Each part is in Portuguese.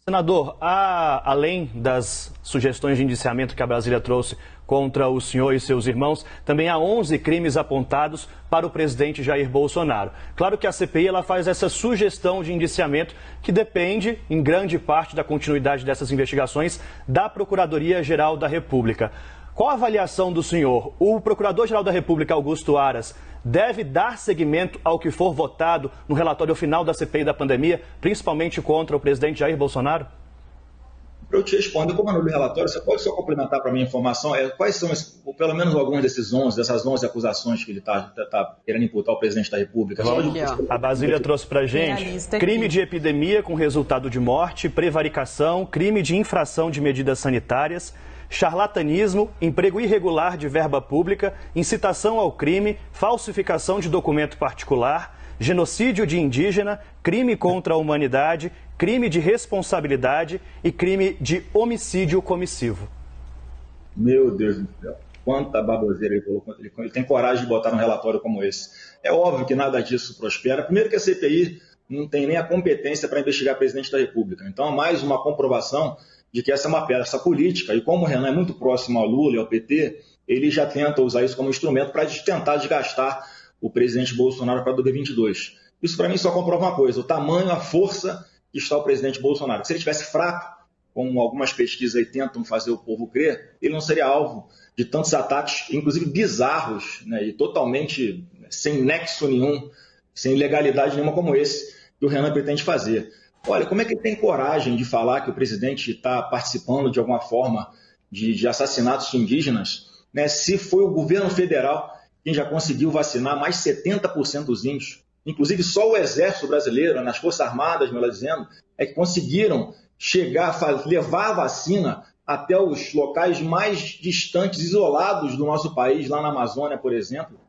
Senador, além das sugestões de indiciamento que a Brasília trouxe contra o senhor e seus irmãos, também há 11 crimes apontados para o presidente Jair Bolsonaro. Claro que a CPI ela faz essa sugestão de indiciamento que depende, em grande parte, da continuidade dessas investigações da Procuradoria-Geral da República. Qual a avaliação do senhor? O Procurador-Geral da República, Augusto Aras, deve dar seguimento ao que for votado no relatório final da CPI da pandemia, principalmente contra o presidente Jair Bolsonaro? Para eu te responder, como é no relatório, você pode só complementar para mim a informação? Quais são, pelo menos, alguns dessas 11 acusações que ele está querendo imputar ao presidente da República? A Brasília trouxe para a gente crime de epidemia com resultado de morte, prevaricação, crime de infração de medidas sanitárias, charlatanismo, emprego irregular de verba pública, incitação ao crime, falsificação de documento particular, genocídio de indígena, crime contra a humanidade, crime de responsabilidade e crime de homicídio comissivo. Meu Deus do céu, quanta baboseira ele colocou. Ele tem coragem de botar num relatório como esse. É óbvio que nada disso prospera. Primeiro que a CPI não tem nem a competência para investigar o presidente da República. Então, mais uma comprovação de que essa é uma peça política, e como o Renan é muito próximo ao Lula e ao PT, ele já tenta usar isso como instrumento para tentar desgastar o presidente Bolsonaro para 2022. Isso, para mim, só comprova uma coisa: o tamanho, a força que está o presidente Bolsonaro. Se ele estivesse fraco, como algumas pesquisas aí tentam fazer o povo crer, ele não seria alvo de tantos ataques, inclusive bizarros, né, e totalmente sem nexo nenhum, sem legalidade nenhuma como esse que o Renan pretende fazer. Olha, como é que ele tem coragem de falar que o presidente está participando de alguma forma de assassinatos indígenas, né, se foi o governo federal quem já conseguiu vacinar mais de 70% dos índios? Inclusive, só o Exército Brasileiro, nas Forças Armadas, melhor dizendo, é que conseguiram levar a vacina até os locais mais distantes, isolados do nosso país, lá na Amazônia, por exemplo.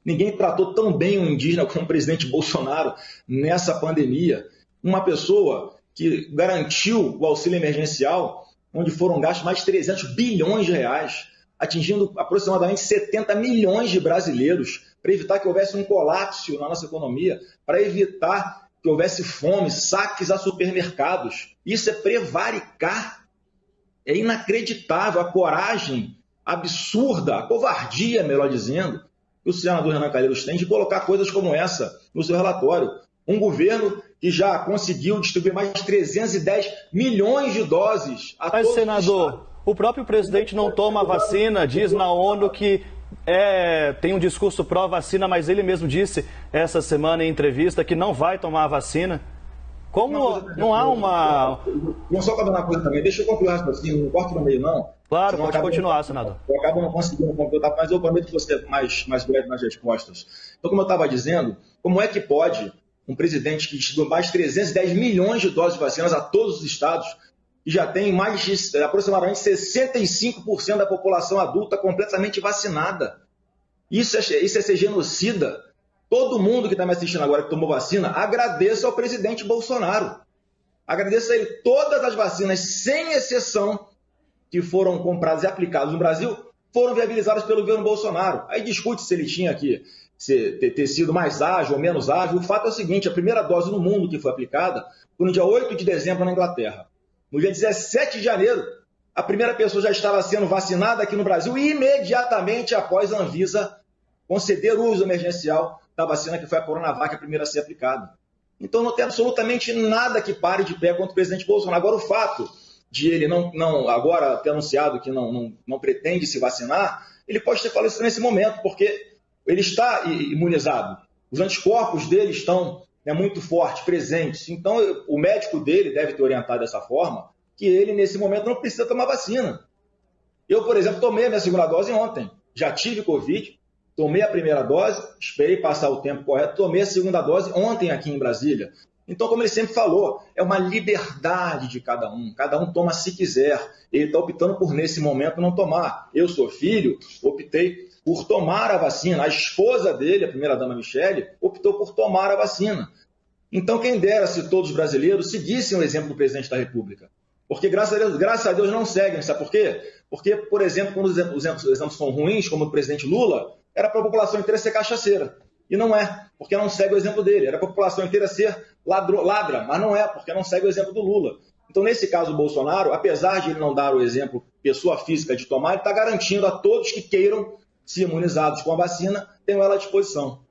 Ninguém tratou tão bem o indígena como o presidente Bolsonaro nessa pandemia. Uma pessoa que garantiu o auxílio emergencial, onde foram gastos mais de 300 bilhões de reais, atingindo aproximadamente 70 milhões de brasileiros, para evitar que houvesse um colapso na nossa economia, para evitar que houvesse fome, saques a supermercados. Isso é prevaricar. É inacreditável a coragem absurda, a covardia, melhor dizendo, que o senador Renan Calheiros tem de colocar coisas como essa no seu relatório. Um governo que já conseguiu distribuir mais de 310 milhões de doses a todos os estados. Senador, o próprio presidente não toma a vacina, diz na ONU que tem um discurso pró-vacina, mas ele mesmo disse essa semana em entrevista que não vai tomar a vacina. Como não há uma... Não só para dar uma coisa também, deixa eu concluir o raciocínio, não corto no meio não. Claro, pode continuar, senador. Eu acabo não conseguindo completar, mas eu prometo que você é mais breve nas respostas. Então, como eu estava dizendo, como é que pode um presidente que distribuiu mais de 310 milhões de doses de vacinas a todos os estados, e já tem mais de aproximadamente 65% da população adulta completamente vacinada? Isso é ser genocida. Todo mundo que está me assistindo agora que tomou vacina, agradeça ao presidente Bolsonaro. Agradeça a ele. Todas as vacinas, sem exceção, que foram compradas e aplicadas no Brasil, foram viabilizadas pelo governo Bolsonaro. Aí discute se ele tinha que ter sido mais ágil ou menos ágil. O fato é o seguinte: a primeira dose no mundo que foi aplicada foi no dia 8 de dezembro na Inglaterra. No dia 17 de janeiro, a primeira pessoa já estava sendo vacinada aqui no Brasil, imediatamente após a Anvisa conceder o uso emergencial da vacina que foi a Coronavac, a primeira a ser aplicada. Então não tem absolutamente nada que pare de pé contra o presidente Bolsonaro. Agora, o fato de ele não agora ter anunciado que não pretende se vacinar, ele pode ter falado isso nesse momento, porque ele está imunizado. Os anticorpos dele estão muito fortes, presentes. Então, o médico dele deve ter orientado dessa forma que ele, nesse momento, não precisa tomar vacina. Eu, por exemplo, tomei a minha segunda dose ontem. Já tive Covid, tomei a primeira dose, esperei passar o tempo correto, tomei a segunda dose ontem aqui em Brasília. Então, como ele sempre falou, é uma liberdade de cada um toma se quiser. Ele está optando por, nesse momento, não tomar. Eu sou filho, optei por tomar a vacina. A esposa dele, a primeira-dama Michele, optou por tomar a vacina. Então, quem dera se todos os brasileiros seguissem o exemplo do presidente da República. Porque, graças a Deus, não seguem. Sabe por quê? Porque, por exemplo, quando os exemplos são ruins, como o do presidente Lula, era para a população inteira ser cachaceira. E não é, porque não segue o exemplo dele. Era para a população inteira ser ladra, mas não é, porque não segue o exemplo do Lula. Então, nesse caso, o Bolsonaro, apesar de ele não dar o exemplo pessoa física de tomar, ele está garantindo a todos que queiram ser imunizados com a vacina, tenham ela à disposição.